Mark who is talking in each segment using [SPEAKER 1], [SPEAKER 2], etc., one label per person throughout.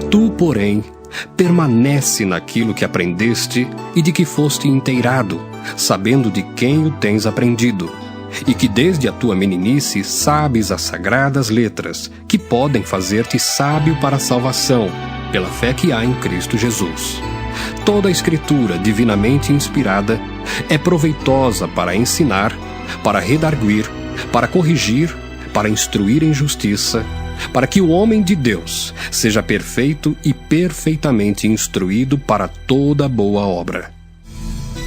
[SPEAKER 1] Tu, porém, permanece naquilo que aprendeste e de que foste inteirado, sabendo de quem o tens aprendido, e que desde a tua meninice sabes as sagradas letras, que podem fazer-te sábio para a salvação, pela fé que há em Cristo Jesus. Toda a Escritura divinamente inspirada é proveitosa para ensinar, para redarguir, para corrigir, para instruir em justiça, para que o homem de Deus seja perfeito e perfeitamente instruído para toda boa obra.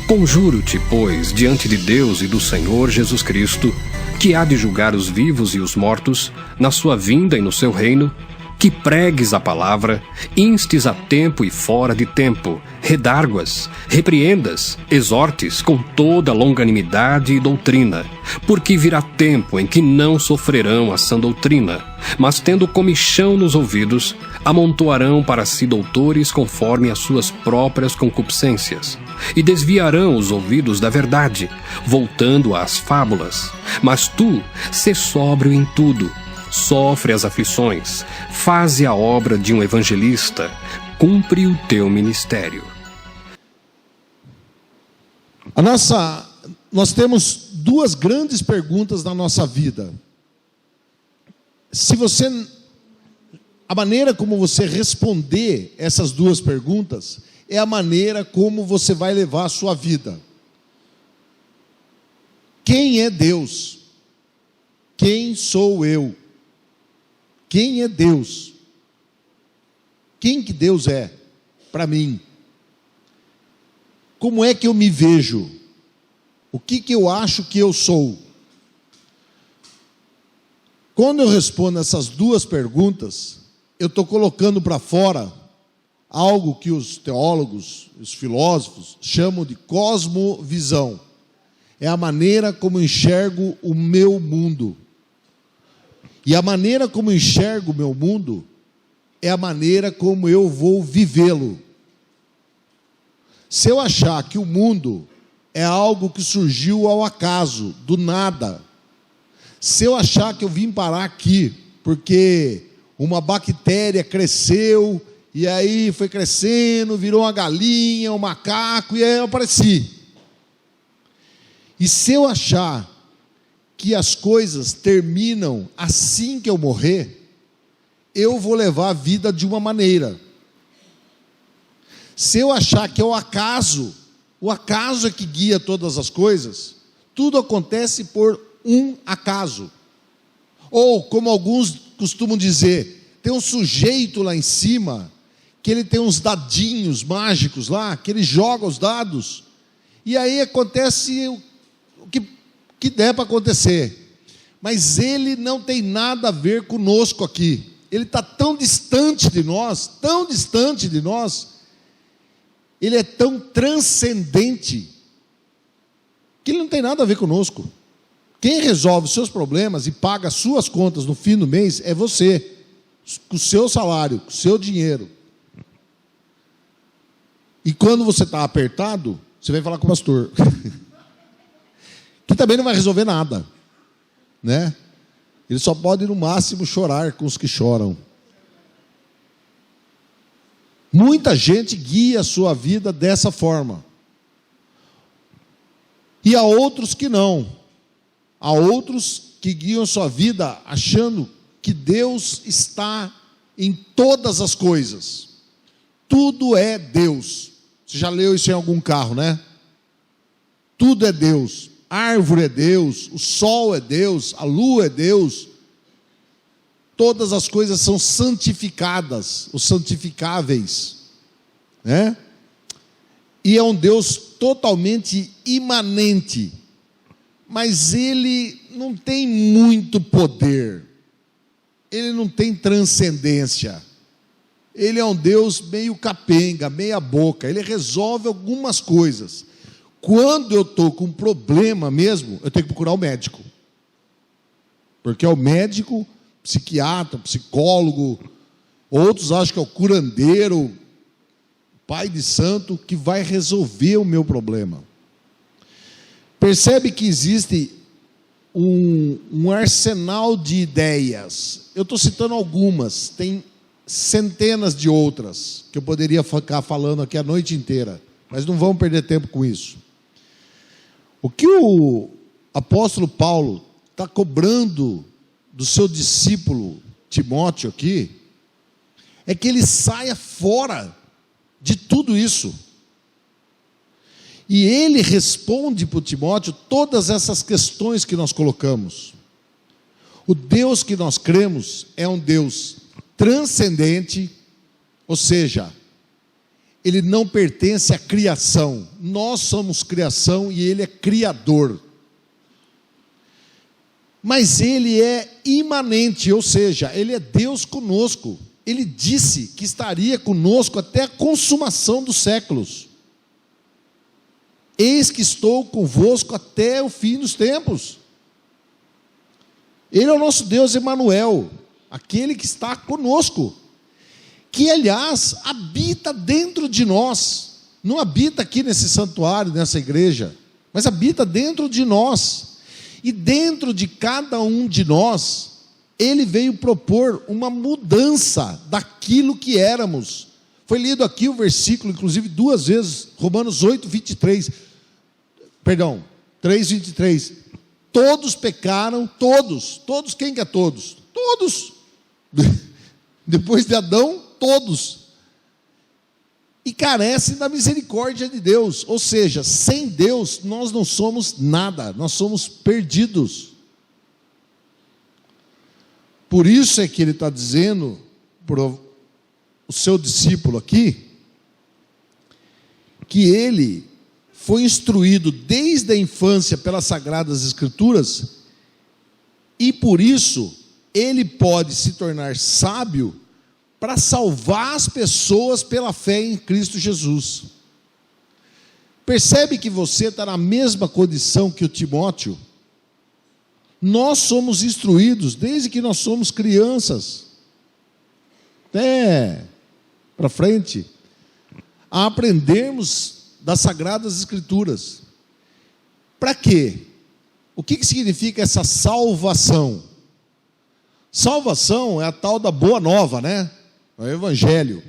[SPEAKER 1] Conjuro-te, pois, diante de Deus e do Senhor Jesus Cristo, que há de julgar os vivos e os mortos, na sua vinda e no seu reino, que pregues a palavra, instes a tempo e fora de tempo, redarguas, repreendas, exortes com toda longanimidade e doutrina, porque virá tempo em que não sofrerão a sã doutrina, mas tendo comichão nos ouvidos, amontoarão para si doutores conforme as suas próprias concupiscências, e desviarão os ouvidos da verdade, voltando às fábulas. Mas tu, sê sóbrio em tudo, sofre as aflições, faze a obra de um evangelista, cumpre o teu ministério.
[SPEAKER 2] Nós temos duas grandes perguntas na nossa vida. A maneira como você responder essas duas perguntas é a maneira como você vai levar a sua vida. Quem é Deus? Quem sou eu? Quem é Deus? Quem que Deus é para mim? Como é que eu me vejo? O que eu acho que eu sou? Quando eu respondo essas duas perguntas, eu estou colocando para fora algo que os teólogos, os filósofos, chamam de cosmovisão. É a maneira como eu enxergo o meu mundo. E a maneira como eu enxergo o meu mundo é a maneira como eu vou vivê-lo. Se eu achar que o mundo é algo que surgiu ao acaso, do nada, se eu achar que eu vim parar aqui porque uma bactéria cresceu, e aí foi crescendo, virou uma galinha, um macaco, e aí eu apareci. E se eu achar que as coisas terminam assim que eu morrer, eu vou levar a vida de uma maneira. Se eu achar que é o acaso é que guia todas as coisas, tudo acontece por um acaso. Ou, como alguns costumam dizer, tem um sujeito lá em cima, que ele tem uns dadinhos mágicos lá, que ele joga os dados, e aí acontece o que der para acontecer. Mas ele não tem nada a ver conosco aqui. Ele está tão distante de nós, ele é tão transcendente, que ele não tem nada a ver conosco. Quem resolve os seus problemas e paga as suas contas no fim do mês é você, com o seu salário, com o seu dinheiro. E quando você está apertado, você vai falar com o pastor, que também não vai resolver nada, né? Ele só pode, no máximo, chorar com os que choram. Muita gente guia a sua vida dessa forma. E há outros que não. Há outros que guiam a sua vida achando que Deus está em todas as coisas. Tudo é Deus. Você já leu isso em algum carro, né? Tudo é Deus. A árvore é Deus, o sol é Deus, a lua é Deus. Todas as coisas são santificadas, os santificáveis, né? E é um Deus totalmente imanente, mas ele não tem muito poder, ele não tem transcendência, ele é um Deus meio capenga, meia boca, ele resolve algumas coisas. Quando eu estou com um problema mesmo, eu tenho que procurar o médico, porque é o médico, psiquiatra, psicólogo, Outros acham que é o curandeiro, pai de santo, que vai resolver o meu problema. Percebe que existe um arsenal de ideias. Eu estou citando algumas, tem centenas de outras, que eu poderia ficar falando aqui a noite inteira, mas não vamos perder tempo com isso. O que o apóstolo Paulo está cobrando do seu discípulo Timóteo aqui, é que ele saia fora de tudo isso. E ele responde para o Timóteo todas essas questões que nós colocamos. O Deus que nós cremos é um Deus transcendente, ou seja, ele não pertence à criação. Nós somos criação e ele é criador. Mas ele é imanente, ou seja, ele é Deus conosco. Ele disse que estaria conosco até a consumação dos séculos. Eis que estou convosco até o fim dos tempos. Ele é o nosso Deus Emanuel, aquele que está conosco, que aliás habita dentro de nós. Não habita aqui nesse santuário, nessa igreja, mas habita dentro de nós. E dentro de cada um de nós, ele veio propor uma mudança daquilo que éramos. Foi lido aqui o versículo, inclusive 2 vezes, Romanos 8, 23. Perdão, 3, 23. Todos pecaram, todos, quem que é todos? Todos. Depois de Adão, todos. E carecem da misericórdia de Deus. Ou seja, sem Deus, nós não somos nada, nós somos perdidos. Por isso é que ele está dizendo para o seu discípulo aqui, que ele foi instruído desde a infância pelas Sagradas Escrituras, e por isso ele pode se tornar sábio para salvar as pessoas pela fé em Cristo Jesus. Percebe que você está na mesma condição que o Timóteo? Nós somos instruídos desde que nós somos crianças, até para frente, a aprendermos das Sagradas Escrituras. Para quê? O que significa essa salvação? Salvação é a tal da boa nova, né? É o Evangelho.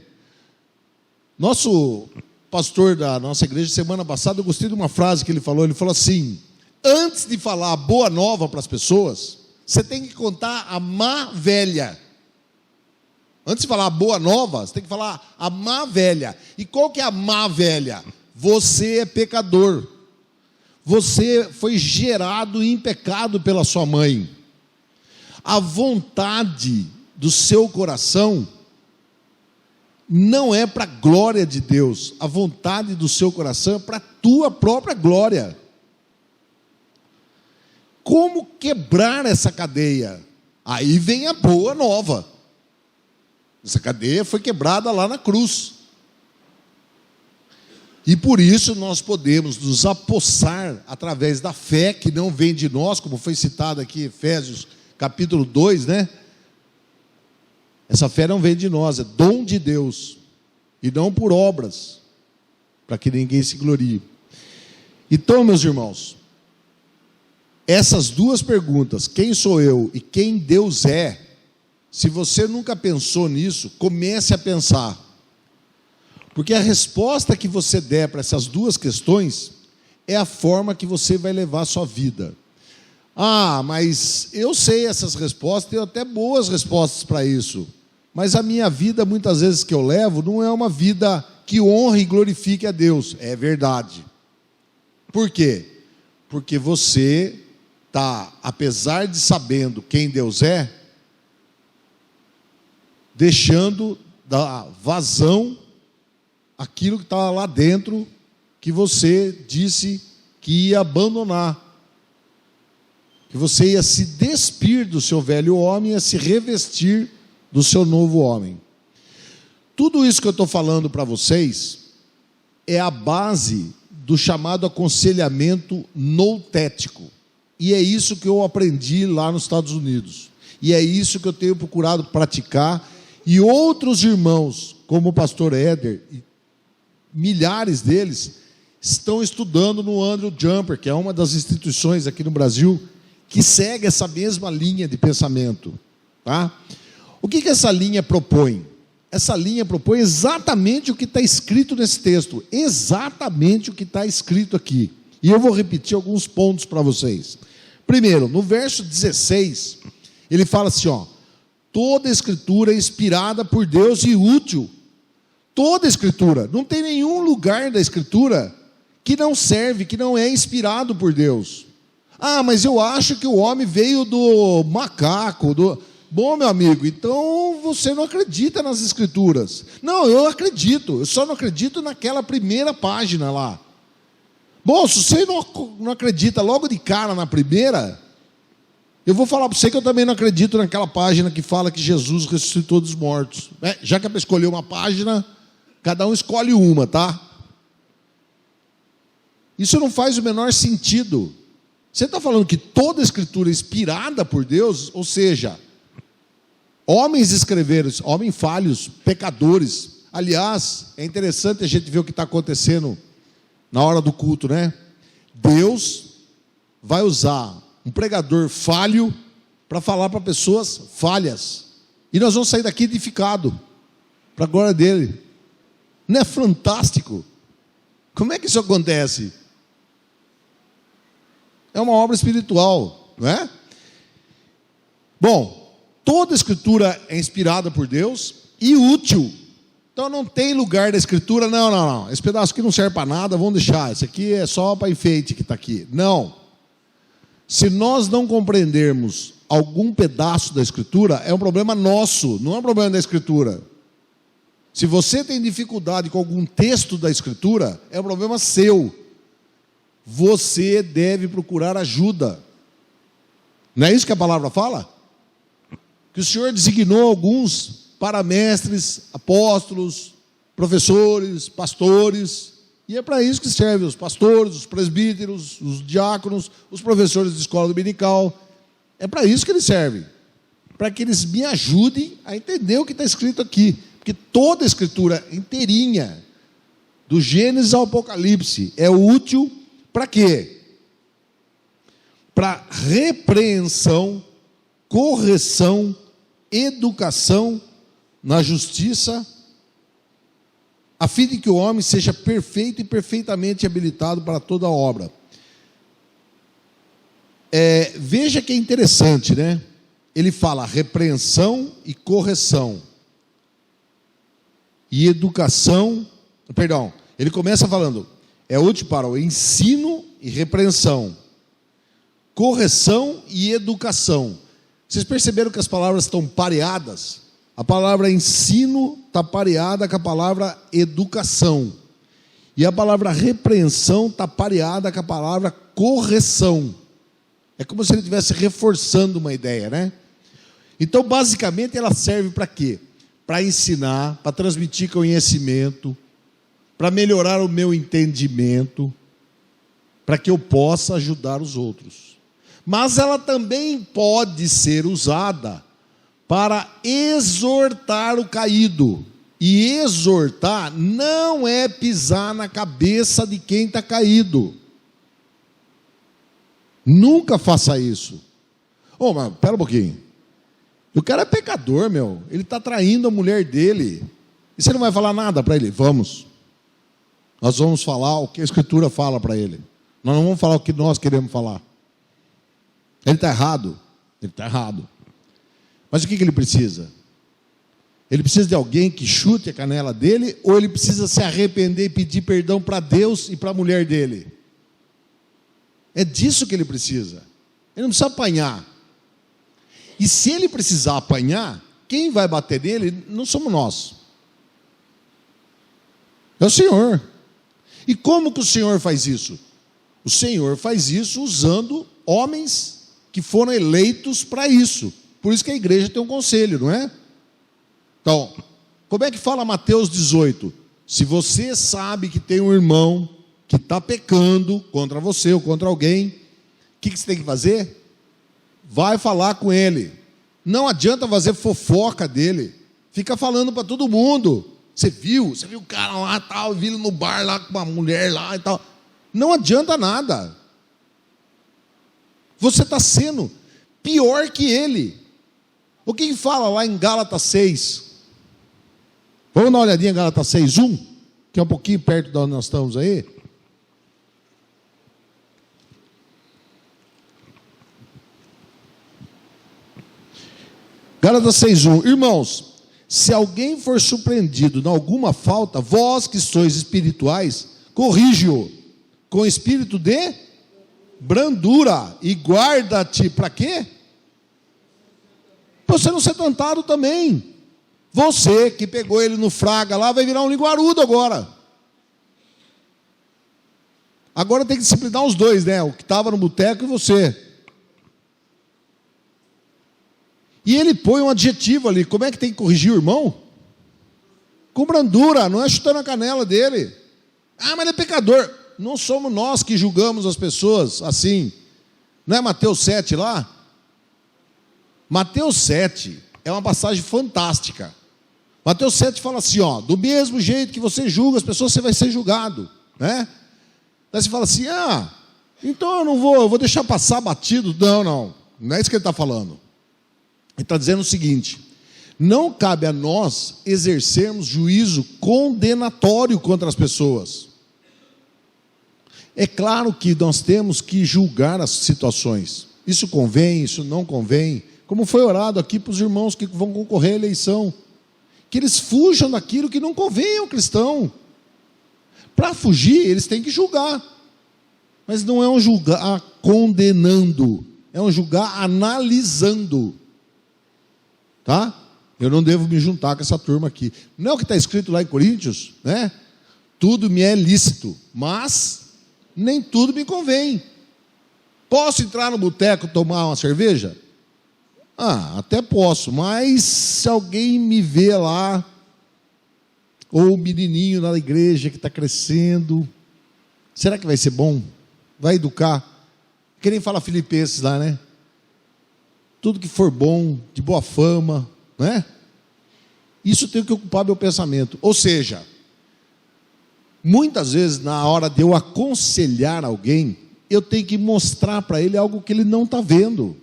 [SPEAKER 2] Nosso pastor da nossa igreja, semana passada, eu gostei de uma frase que ele falou assim: antes de falar a boa nova para as pessoas, você tem que contar a má velha. Antes de falar a boa nova, você tem que falar a má velha. E qual que é a má velha? Você é pecador. Você foi gerado em pecado pela sua mãe. A vontade do seu coração não é para a glória de Deus. A vontade do seu coração é para a tua própria glória. Como quebrar essa cadeia? Aí vem a boa nova. Essa cadeia foi quebrada lá na cruz. E por isso nós podemos nos apossar através da fé, que não vem de nós, como foi citado aqui em Efésios capítulo 2, né? Essa fé não vem de nós, é dom de Deus, e não por obras, para que ninguém se glorie. Então, meus irmãos, essas duas perguntas, quem sou eu e quem Deus é, se você nunca pensou nisso, comece a pensar. Porque a resposta que você der para essas duas questões é a forma que você vai levar a sua vida. Ah, mas eu sei essas respostas, tenho até boas respostas para isso. Mas a minha vida, muitas vezes que eu levo, não é uma vida que honre e glorifique a Deus. É verdade. Por quê? Porque você está, apesar de sabendo quem Deus é, deixando dar vazão aquilo que está lá dentro, que você disse que ia abandonar. Que você ia se despir do seu velho homem, ia se revestir do seu novo homem. Tudo isso que eu estou falando para vocês é a base do chamado aconselhamento noutético. E é isso que eu aprendi lá nos Estados Unidos. E é isso que eu tenho procurado praticar. E outros irmãos, como o pastor Éder, e milhares deles, estão estudando no Andrew Jumper, que é uma das instituições aqui no Brasil, que segue essa mesma linha de pensamento. Tá? O que essa linha propõe? Essa linha propõe exatamente o que está escrito nesse texto, exatamente o que está escrito aqui. E eu vou repetir alguns pontos para vocês. Primeiro, no verso 16, ele fala assim, ó, toda a escritura é inspirada por Deus e útil. Toda a escritura, não tem nenhum lugar da escritura que não serve, que não é inspirado por Deus. Ah, mas eu acho que o homem veio do macaco, Bom, meu amigo, então você não acredita nas escrituras. Não, eu acredito, eu só não acredito naquela primeira página lá. Bom, se você não acredita logo de cara na primeira, eu vou falar para você que eu também não acredito naquela página que fala que Jesus ressuscitou dos mortos. Já que é para escolher uma página, cada um escolhe uma, tá? Isso não faz o menor sentido. Você está falando que toda a escritura é inspirada por Deus, ou seja, homens escreveram, homens falhos, pecadores. Aliás, é interessante a gente ver o que está acontecendo na hora do culto, né? Deus vai usar um pregador falho para falar para pessoas falhas. E nós vamos sair daqui edificados, para a glória dele. Não é fantástico? Como é que isso acontece? É uma obra espiritual, não é? Bom, toda a escritura é inspirada por Deus e útil. Então não tem lugar da escritura, não. Esse pedaço aqui não serve para nada, vamos deixar. Esse aqui é só para enfeite que está aqui. Não. Se nós não compreendermos algum pedaço da escritura, é um problema nosso, não é um problema da escritura. Se você tem dificuldade com algum texto da escritura, é um problema seu. Você deve procurar ajuda. Não é isso que a palavra fala? Que o Senhor designou alguns para mestres, apóstolos, professores, pastores, e é para isso que servem os pastores, os presbíteros, os diáconos, os professores de escola dominical. É para isso que eles servem, para que eles me ajudem a entender o que está escrito aqui, porque toda a escritura inteirinha, do Gênesis ao Apocalipse, é útil para quê? Para repreensão, correção, educação na justiça, a fim de que o homem seja perfeito e perfeitamente habilitado para toda a obra. Veja que é interessante, né? Ele fala repreensão e correção. E educação, perdão, ele começa falando, é útil para o ensino e repreensão, correção e educação. Vocês perceberam que as palavras estão pareadas? A palavra ensino está pareada com a palavra educação. E a palavra repreensão está pareada com a palavra correção. É como se ele estivesse reforçando uma ideia, né? Então, basicamente, ela serve para quê? Para ensinar, para transmitir conhecimento, para melhorar o meu entendimento, para que eu possa ajudar os outros. Mas ela também pode ser usada para exortar o caído. E exortar não é pisar na cabeça de quem está caído. Nunca faça isso. Mas pera um pouquinho. O cara é pecador, meu. Ele está traindo a mulher dele. E você não vai falar nada para ele? Vamos. Nós vamos falar o que a Escritura fala para ele. Nós não vamos falar o que nós queremos falar. Ele está errado. Ele está errado. Mas o que ele precisa? Ele precisa de alguém que chute a canela dele, ou ele precisa se arrepender e pedir perdão para Deus e para a mulher dele? É disso que ele precisa. Ele não precisa apanhar. E se ele precisar apanhar, quem vai bater nele não somos nós. É o Senhor. E como que o Senhor faz isso? O Senhor faz isso usando homens que foram eleitos para isso. Por isso que a igreja tem um conselho, não é? Então, como é que fala Mateus 18? Se você sabe que tem um irmão que está pecando contra você ou contra alguém, o que você tem que fazer? Vai falar com ele. Não adianta fazer fofoca dele. Fica falando para todo mundo. Você viu o cara lá, tal, viu ele no bar lá com uma mulher lá e tal. Não adianta nada. Você está sendo pior que ele. O que fala lá em Gálatas 6? Vamos dar uma olhadinha em Gálatas 6:1, que é um pouquinho perto de onde nós estamos aí. Gálatas 6:1. Irmãos, se alguém for surpreendido em alguma falta, vós que sois espirituais, corrige-o com espírito de brandura e guarda-te para quê? Para você não ser tentado também. Você que pegou ele no fraga lá, vai virar um linguarudo agora. Agora tem que disciplinar os dois, né? O que estava no boteco e você. E ele põe um adjetivo ali. Como é que tem que corrigir o irmão? Com brandura, não é chutando a canela dele. Ah, mas ele é pecador. Não somos nós que julgamos as pessoas assim. Não é Mateus 7 lá? Mateus 7 é uma passagem fantástica. Mateus 7 fala assim, ó, do mesmo jeito que você julga as pessoas, você vai ser julgado, né? Daí você fala assim, então eu vou deixar passar batido. Não é isso que ele está falando. Ele está dizendo o seguinte: não cabe a nós exercermos juízo condenatório contra as pessoas. É claro que nós temos que julgar as situações. Isso convém, isso não convém. Como foi orado aqui para os irmãos que vão concorrer à eleição. Que eles fujam daquilo que não convém ao cristão. Para fugir, eles têm que julgar. Mas não é um julgar condenando. É um julgar analisando. Tá? Eu não devo me juntar com essa turma aqui. Não é o que está escrito lá em Coríntios, né? Tudo me é lícito, mas nem tudo me convém. Posso entrar no boteco e tomar uma cerveja? Até posso, mas se alguém me vê lá, ou o menininho na igreja que está crescendo, será que vai ser bom? Vai educar? Que nem fala Filipenses lá, né? Tudo que for bom, de boa fama, né? Isso tem que ocupar meu pensamento. Ou seja, muitas vezes na hora de eu aconselhar alguém, eu tenho que mostrar para ele algo que ele não está vendo.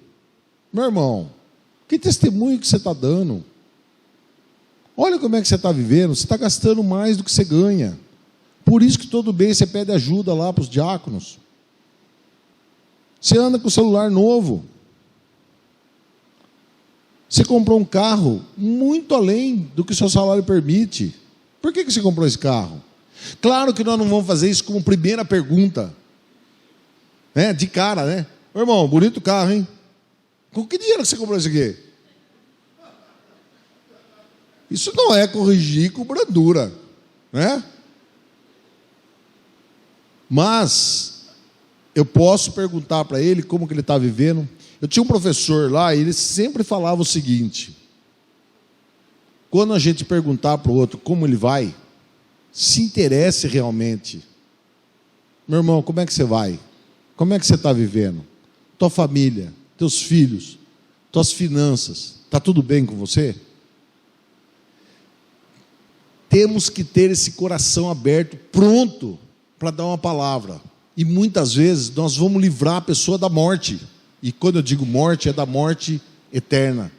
[SPEAKER 2] Meu irmão, que testemunho que você está dando? Olha como é que você está vivendo. Você está gastando mais do que você ganha. Por isso que todo bem você pede ajuda lá para os diáconos. Você anda com o celular novo. Você comprou um carro muito além do que o seu salário permite. Por que você comprou esse carro? Claro que nós não vamos fazer isso como primeira pergunta. Né? De cara, né? Ô, irmão, bonito carro, hein? Com que dinheiro que você comprou isso aqui? Isso não é corrigir com brandura, né? Mas eu posso perguntar para ele como que ele está vivendo. Eu tinha um professor lá e ele sempre falava o seguinte: quando a gente perguntar para o outro como ele vai, se interesse realmente. Meu irmão, como é que você vai? Como é que você está vivendo? Tua família, teus filhos, tuas finanças, está tudo bem com você? Temos que ter esse coração aberto, pronto para dar uma palavra. E muitas vezes nós vamos livrar a pessoa da morte. E quando eu digo morte, é da morte eterna.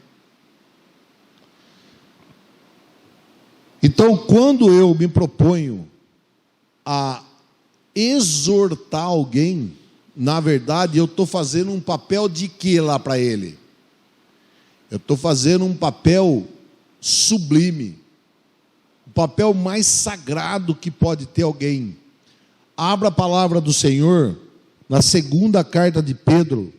[SPEAKER 2] Então, quando eu me proponho a exortar alguém, na verdade, eu estou fazendo um papel de quê lá para ele? Eu estou fazendo um papel sublime, o papel mais sagrado que pode ter alguém. Abra a palavra do Senhor na segunda carta de Pedro.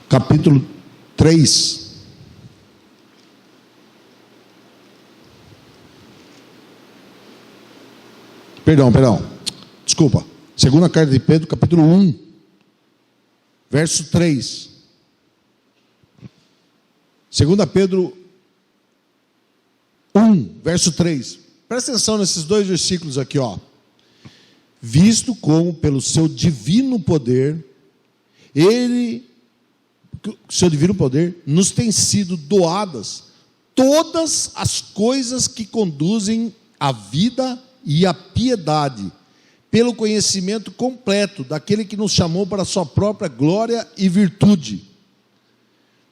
[SPEAKER 2] Capítulo 3. Perdão. Desculpa. Segunda carta de Pedro, capítulo 1, verso 3. Segunda Pedro 1, verso 3. Presta atenção nesses dois versículos aqui, ó. visto como pelo seu divino poder, seu divino poder, nos tem sido doadas todas as coisas que conduzem à vida e à piedade, pelo conhecimento completo daquele que nos chamou para a sua própria glória e virtude,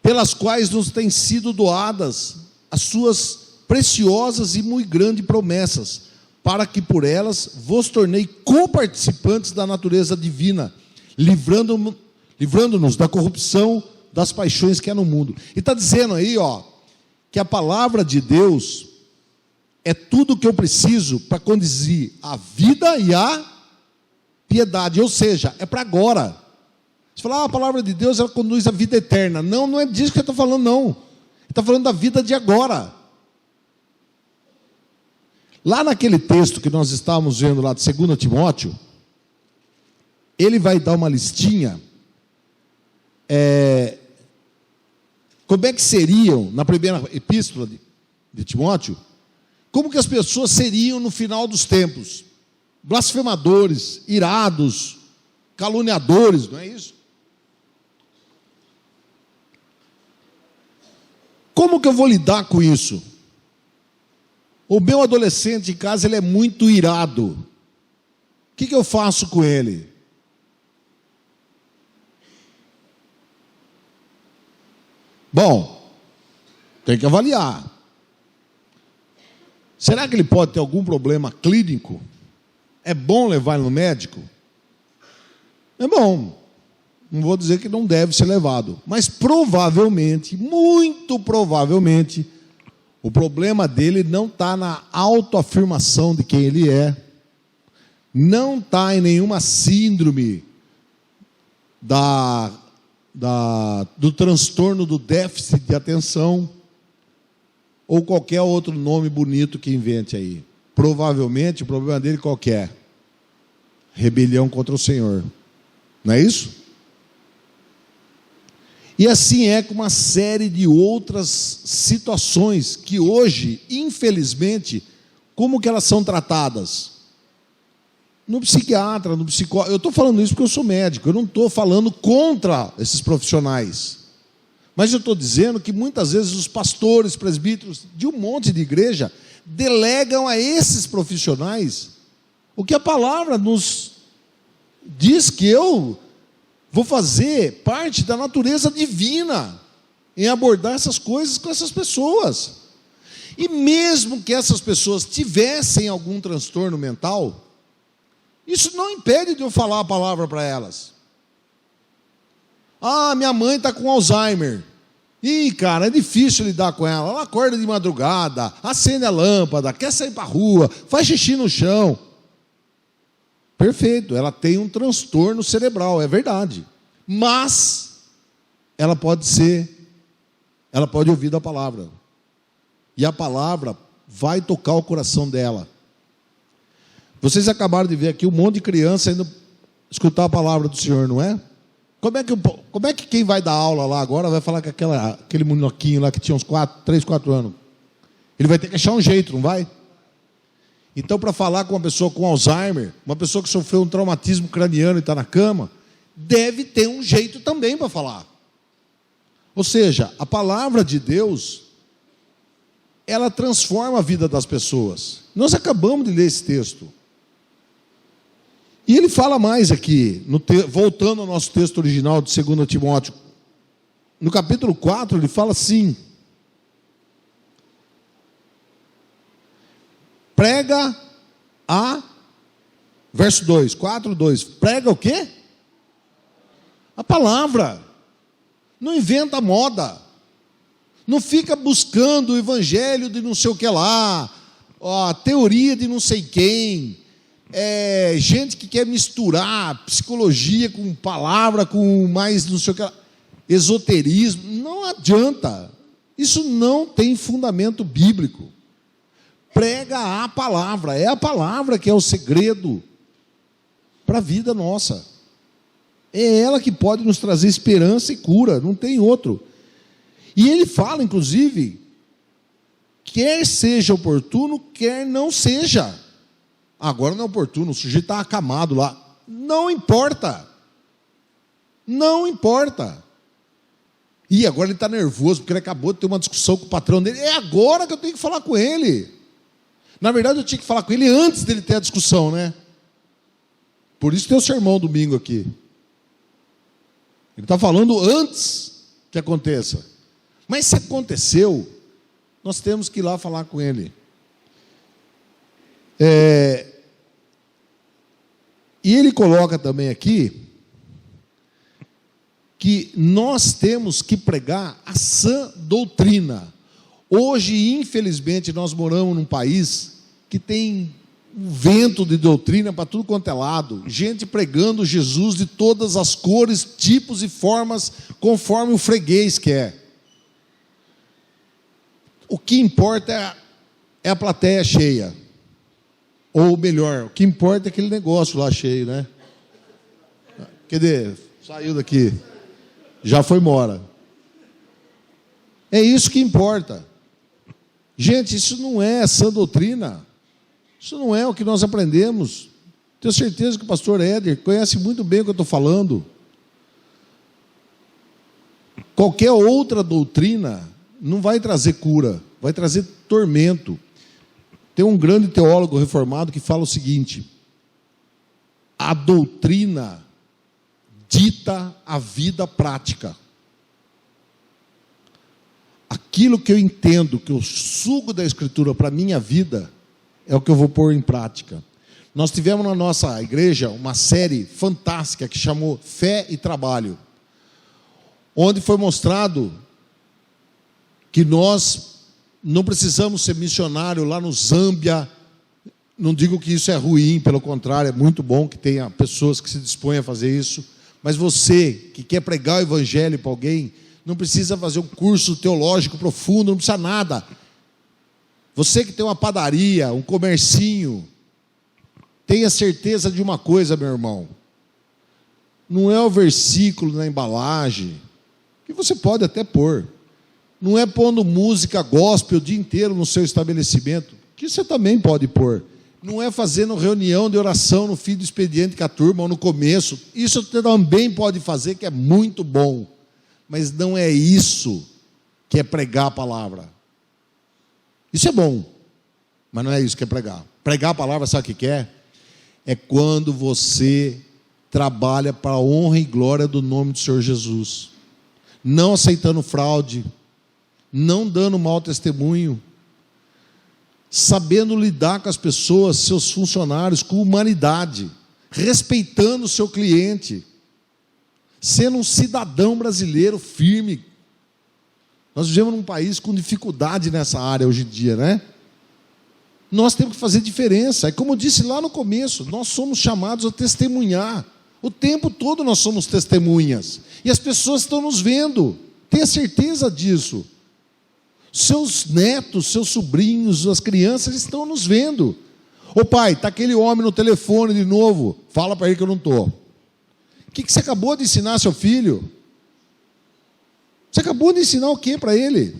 [SPEAKER 2] pelas quais nos têm sido doadas as suas preciosas e muito grandes promessas, para que por elas vos tornei coparticipantes da natureza divina, livrando-nos da corrupção das paixões que há no mundo. E está dizendo aí, que a palavra de Deus é tudo o que eu preciso para conduzir a vida e a piedade, ou seja, é para agora. Você fala, a palavra de Deus ela conduz a vida eterna. Não, não é disso que ele está falando, não. Ele está falando da vida de agora. Lá naquele texto que nós estávamos vendo lá de 2 Timóteo, ele vai dar uma listinha, como é que seriam, na primeira epístola de Timóteo, como que as pessoas seriam no final dos tempos? Blasfemadores, irados, caluniadores, não é isso? Como que eu vou lidar com isso? O meu adolescente em casa, ele é muito irado. O que eu faço com ele? Bom, tem que avaliar. Será que ele pode ter algum problema clínico? É bom levar ele no médico? É bom. Não vou dizer que não deve ser levado. Mas provavelmente, muito provavelmente, o problema dele não está na autoafirmação de quem ele é. Não está em nenhuma síndrome do transtorno do déficit de atenção, ou qualquer outro nome bonito que invente aí. Provavelmente o problema dele qual que é? Rebelião contra o Senhor. Não é isso? E assim é com uma série de outras situações que hoje, infelizmente, como que elas são tratadas? No psiquiatra, no psicólogo. Eu estou falando isso porque eu sou médico, eu não estou falando contra esses profissionais. Mas eu estou dizendo que muitas vezes os pastores, presbíteros de um monte de igreja delegam a esses profissionais o que a palavra nos diz que eu vou fazer parte da natureza divina em abordar essas coisas com essas pessoas. E mesmo que essas pessoas tivessem algum transtorno mental, isso não impede de eu falar a palavra para elas. Ah, minha mãe está com Alzheimer. Ih, cara, é difícil lidar com ela. Ela acorda de madrugada, acende a lâmpada, quer sair para a rua, faz xixi no chão. Perfeito, ela tem um transtorno cerebral, é verdade. Mas ela pode ouvir da palavra. E a palavra vai tocar o coração dela. Vocês acabaram de ver aqui um monte de criança indo escutar a palavra do Senhor, não é? Como é que quem vai dar aula lá agora vai falar com aquele molequinho lá que tinha uns 3, 4 anos? Ele vai ter que achar um jeito, não vai? Então, para falar com uma pessoa com Alzheimer, uma pessoa que sofreu um traumatismo craniano e está na cama, deve ter um jeito também para falar. Ou seja, a palavra de Deus, ela transforma a vida das pessoas. Nós acabamos de ler esse texto. E ele fala mais aqui, voltando ao nosso texto original de 2 Timóteo, no capítulo 4, ele fala assim: prega verso 2, 4:2, prega o quê? A palavra. Não inventa moda. Não fica buscando o evangelho de não sei o que lá, a teoria de não sei quem. Gente que quer misturar psicologia com palavra, com mais não sei o que lá, esoterismo. Não adianta. Isso não tem fundamento bíblico. Prega a palavra. É a palavra que é o segredo para a vida nossa. É ela que pode nos trazer esperança e cura. Não tem outro. E ele fala, inclusive, quer seja oportuno, quer não seja. Agora não é oportuno, o sujeito está acamado lá. Não importa. Não importa. E agora ele está nervoso, porque ele acabou de ter uma discussão com o patrão dele. É agora que eu tenho que falar com ele. Na verdade, eu tinha que falar com ele antes dele ter a discussão, né? Por isso tem o sermão domingo aqui. Ele está falando antes que aconteça. Mas se aconteceu, nós temos que ir lá falar com ele. E ele coloca também aqui que nós temos que pregar a sã doutrina. Hoje, infelizmente, nós moramos num país que tem um vento de doutrina para tudo quanto é lado. Gente pregando Jesus de todas as cores, tipos e formas, conforme o freguês quer. O que importa é a plateia cheia. Ou melhor, o que importa é aquele negócio lá cheio, né? Cadê? Saiu daqui. Já foi embora. É isso que importa. Gente, isso não é sã doutrina. Isso não é o que nós aprendemos. Tenho certeza que o pastor Éder conhece muito bem o que eu estou falando. Qualquer outra doutrina não vai trazer cura, vai trazer tormento. Tem um grande teólogo reformado que fala o seguinte: a doutrina dita a vida prática. Aquilo que eu entendo, que eu sugo da Escritura para a minha vida, é o que eu vou pôr em prática. Nós tivemos na nossa igreja uma série fantástica que chamou Fé e Trabalho, onde foi mostrado que nós não precisamos ser missionário lá no Zâmbia. Não digo que isso é ruim, pelo contrário, é muito bom que tenha pessoas que se dispõem a fazer isso. Mas você que quer pregar o evangelho para alguém, não precisa fazer um curso teológico profundo, não precisa nada. Você que tem uma padaria, um comercinho, tenha certeza de uma coisa, meu irmão. Não é o versículo na embalagem, que você pode até pôr. Não é pondo música gospel o dia inteiro no seu estabelecimento, que você também pode pôr. Não é fazendo reunião de oração no fim do expediente com a turma ou no começo. Isso você também pode fazer, que é muito bom. Mas não é isso que é pregar a palavra. Isso é bom, mas não é isso que é pregar. Pregar a palavra, sabe o que é? É quando você trabalha para a honra e glória do nome do Senhor Jesus. Não aceitando fraude, não dando mau testemunho, sabendo lidar com as pessoas, seus funcionários, com humanidade, respeitando o seu cliente, sendo um cidadão brasileiro firme. Nós vivemos num país com dificuldade nessa área hoje em dia, né? Nós temos que fazer diferença. É como eu disse lá no começo, nós somos chamados a testemunhar. O tempo todo nós somos testemunhas. E as pessoas estão nos vendo. Tenha certeza disso. Seus netos, seus sobrinhos, as crianças estão nos vendo. Ô pai, está aquele homem no telefone de novo. Fala para ele que eu não estou. O que você acabou de ensinar seu filho? Você acabou de ensinar o que para ele?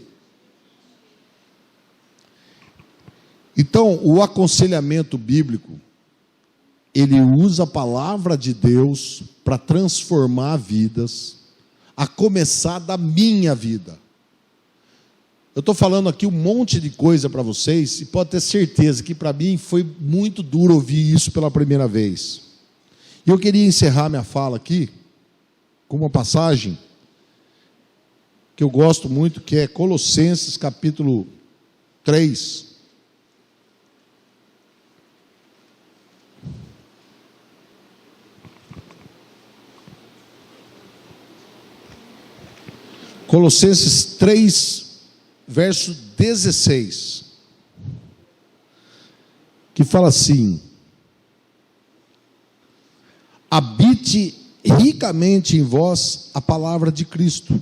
[SPEAKER 2] Então, o aconselhamento bíblico, ele usa a palavra de Deus para transformar vidas, a começar da minha vida. Eu estou falando aqui um monte de coisa para vocês, e pode ter certeza que para mim foi muito duro ouvir isso pela primeira vez. E eu queria encerrar minha fala aqui com uma passagem que eu gosto muito, que é Colossenses capítulo 3. Colossenses 3, verso 16, que fala assim: habite ricamente em vós a palavra de Cristo,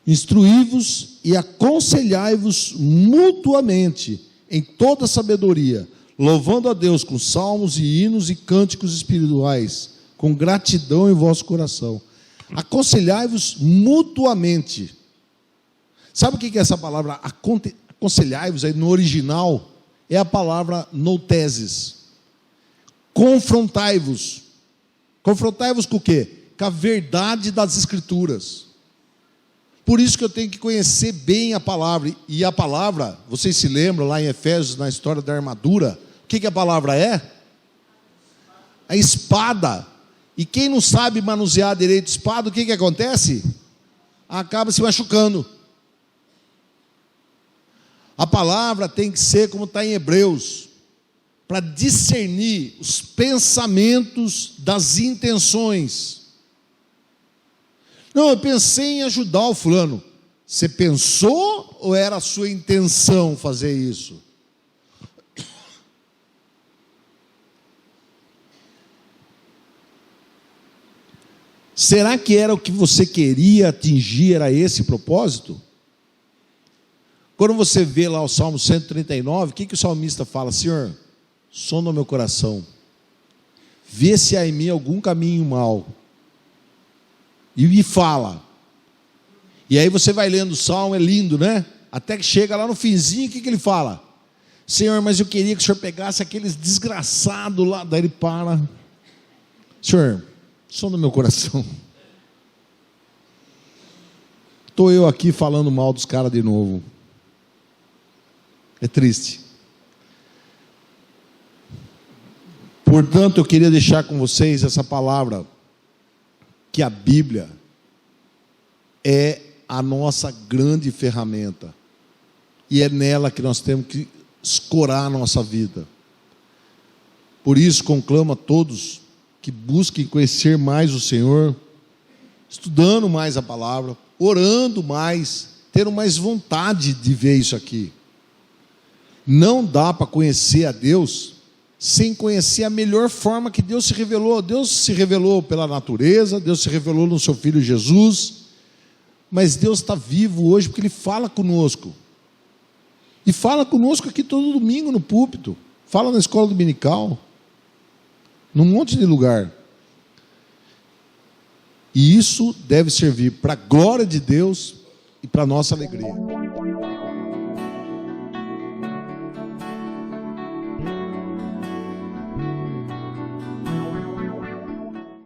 [SPEAKER 2] instruí-vos e aconselhai-vos mutuamente em toda sabedoria, louvando a Deus com salmos e hinos e cânticos espirituais, com gratidão em vosso coração. Aconselhai-vos mutuamente. Sabe o que é essa palavra aconselhai-vos? Aí no original é a palavra nouteses. confrontai-vos. Confrontai-vos com o quê? Com a verdade das Escrituras. Por isso que eu tenho que conhecer bem a palavra. E a palavra, vocês se lembram lá em Efésios, na história da armadura, o que a palavra é? A espada. E quem não sabe manusear direito a espada, o que acontece? Acaba se machucando. A palavra tem que ser como está em Hebreus, para discernir os pensamentos das intenções. Não, eu pensei em ajudar o fulano. Você pensou ou era a sua intenção fazer isso? Será que era o que você queria atingir, era esse propósito? Quando você vê lá o Salmo 139, o que o salmista fala? Senhor, sonda o meu coração, vê se há em mim algum caminho mau, e me fala. E aí você vai lendo o Salmo, é lindo, né? Até que chega lá no finzinho, o que ele fala? Senhor, mas eu queria que o Senhor pegasse aqueles desgraçados lá. Daí ele para. Senhor, sonda o meu coração. Estou eu aqui falando mal dos caras de novo. É triste. Portanto, eu queria deixar com vocês essa palavra, que a Bíblia é a nossa grande ferramenta, e é nela que nós temos que escorar a nossa vida. Por isso, conclamo a todos que busquem conhecer mais o Senhor, estudando mais a palavra, orando mais, tendo mais vontade de ver isso aqui. Não dá para conhecer a Deus sem conhecer a melhor forma que Deus se revelou. Deus se revelou pela natureza, Deus se revelou no seu Filho Jesus, mas Deus está vivo hoje porque Ele fala conosco. E fala conosco aqui todo domingo no púlpito, fala na escola dominical, num monte de lugar. E isso deve servir para a glória de Deus e para a nossa alegria.